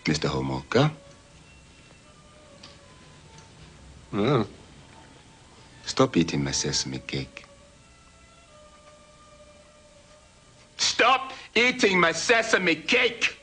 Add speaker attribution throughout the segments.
Speaker 1: Mr. Homolka?
Speaker 2: Oh.
Speaker 1: Stop eating my sesame cake.
Speaker 3: Stop eating my sesame cake!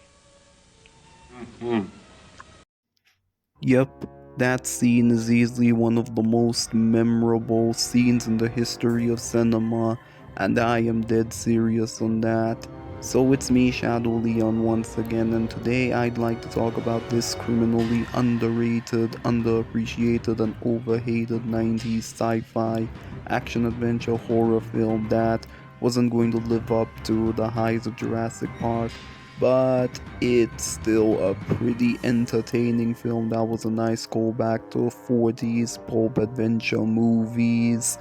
Speaker 4: Yep, that scene is easily one of the most memorable scenes in the history of cinema, and I am dead serious on that. So it's me, Shadow Leon, once again, and today I'd like to talk about this criminally underrated, underappreciated, and overhated 90s sci-fi action-adventure horror film that wasn't going to live up to the highs of Jurassic Park, but it's still a pretty entertaining film that was a nice callback to 40s pulp adventure movies.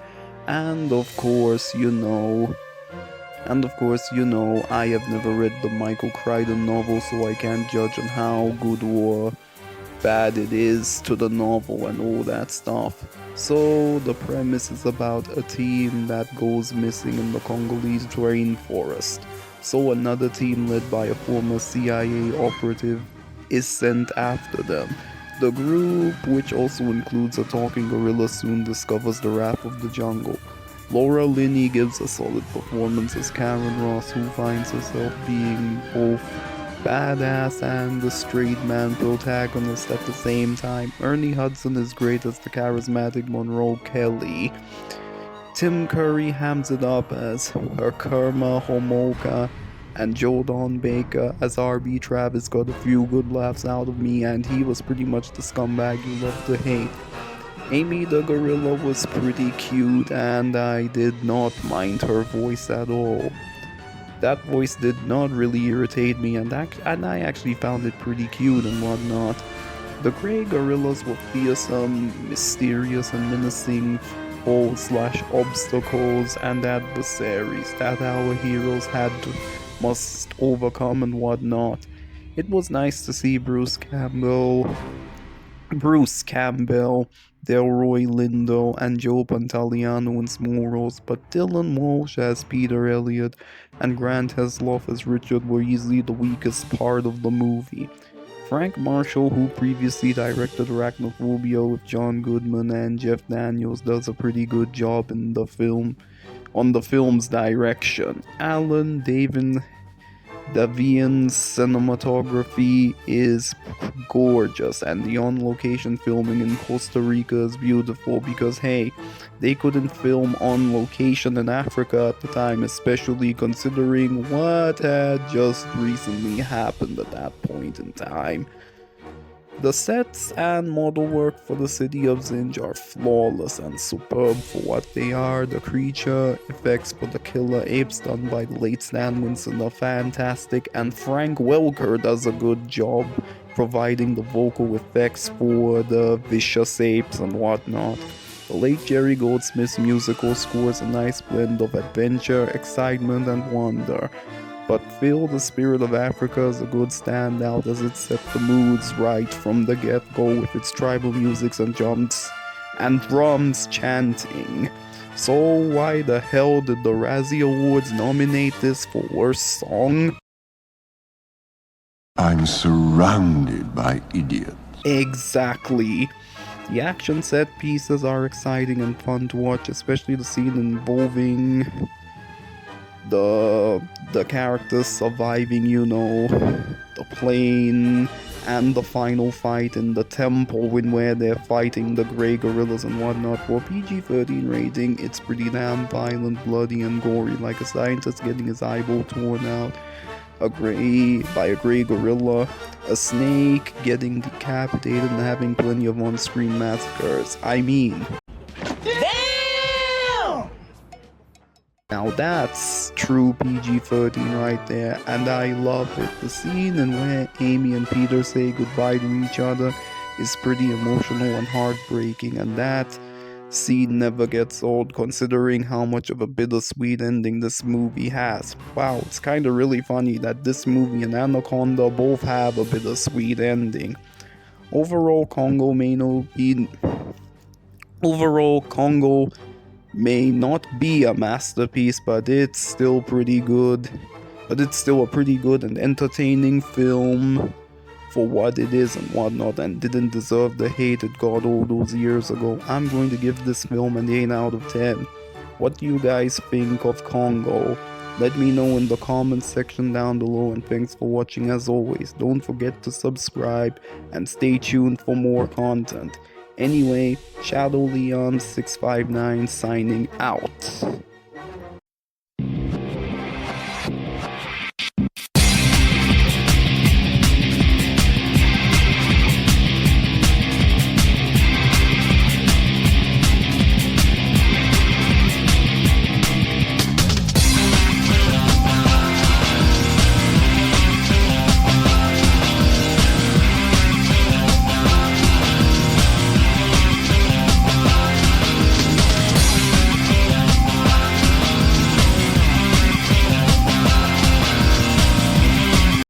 Speaker 4: And of course, I have never read the Michael Crichton novel, so I can't judge on how good or bad it is to the novel and all that stuff. So the premise is about a team that goes missing in the Congolese rainforest. So another team led by a former CIA operative is sent after them. The group, which also includes a talking gorilla, soon discovers the wrath of the jungle. Laura Linney gives a solid performance as Karen Ross, who finds herself being both badass and the straight man protagonist at the same time. Ernie Hudson is great as the charismatic Monroe Kelly. Tim Curry hams it up as Herkerma Homolka, and Joe Don Baker as RB Travis got a few good laughs out of me, and he was pretty much the scumbag you love to hate. Amy the gorilla was pretty cute, and I did not mind her voice at all. That voice did not really irritate me, and I actually found it pretty cute and whatnot. The gray gorillas were fearsome, mysterious, and menacing foes/obstacles and adversaries that our heroes must overcome and whatnot. It was nice to see Bruce Campbell, Delroy Lindo, and Joe Pantoliano in small roles, but Dylan Walsh as Peter Elliott and Grant Heslov as Richard were easily the weakest part of the movie. Frank Marshall, who previously directed Arachnophobia with John Goodman and Jeff Daniels, does a pretty good job in the film's direction. Alan Davian's cinematography is gorgeous, and the on-location filming in Costa Rica is beautiful because, hey, they couldn't film on location in Africa at the time, especially considering what had just recently happened at that point in time. The sets and model work for the city of Zinj are flawless and superb for what they are. The creature effects for the killer apes done by the late Stan Winston are fantastic, and Frank Welker does a good job providing the vocal effects for the vicious apes and whatnot. The late Jerry Goldsmith's musical score is a nice blend of adventure, excitement, and wonder. But Phil, the Spirit of Africa, is a good standout as it set the moods right from the get-go with its tribal musics and drums chanting. So why the hell did the Razzie Awards nominate this for Worst Song?
Speaker 2: I'm surrounded by idiots.
Speaker 4: Exactly. The action set pieces are exciting and fun to watch, especially the scene involving the characters surviving, the plane and the final fight in the temple where they're fighting the grey gorillas and whatnot. For PG-13 rating, it's pretty damn violent, bloody, and gory, like a scientist getting his eyeball torn out by a grey gorilla, a snake getting decapitated, and having plenty of on-screen massacres. I mean, now that's true PG-13 right there, and I love it. The scene in where Amy and Peter say goodbye to each other is pretty emotional and heartbreaking, and that scene never gets old considering how much of a bittersweet ending this movie has. Wow, it's kinda really funny that this movie and Anaconda both have a bittersweet ending. Overall, Congo may not be a masterpiece, but it's still a pretty good and entertaining film for what it is and whatnot, and didn't deserve the hate it got all those years ago. I'm going to give this film an 8 out of 10. What do you guys think of Congo? Let me know in the comments section down below, and thanks for watching as always. Don't forget to subscribe and stay tuned for more content. Anyway, Shadow Leon 659 signing out.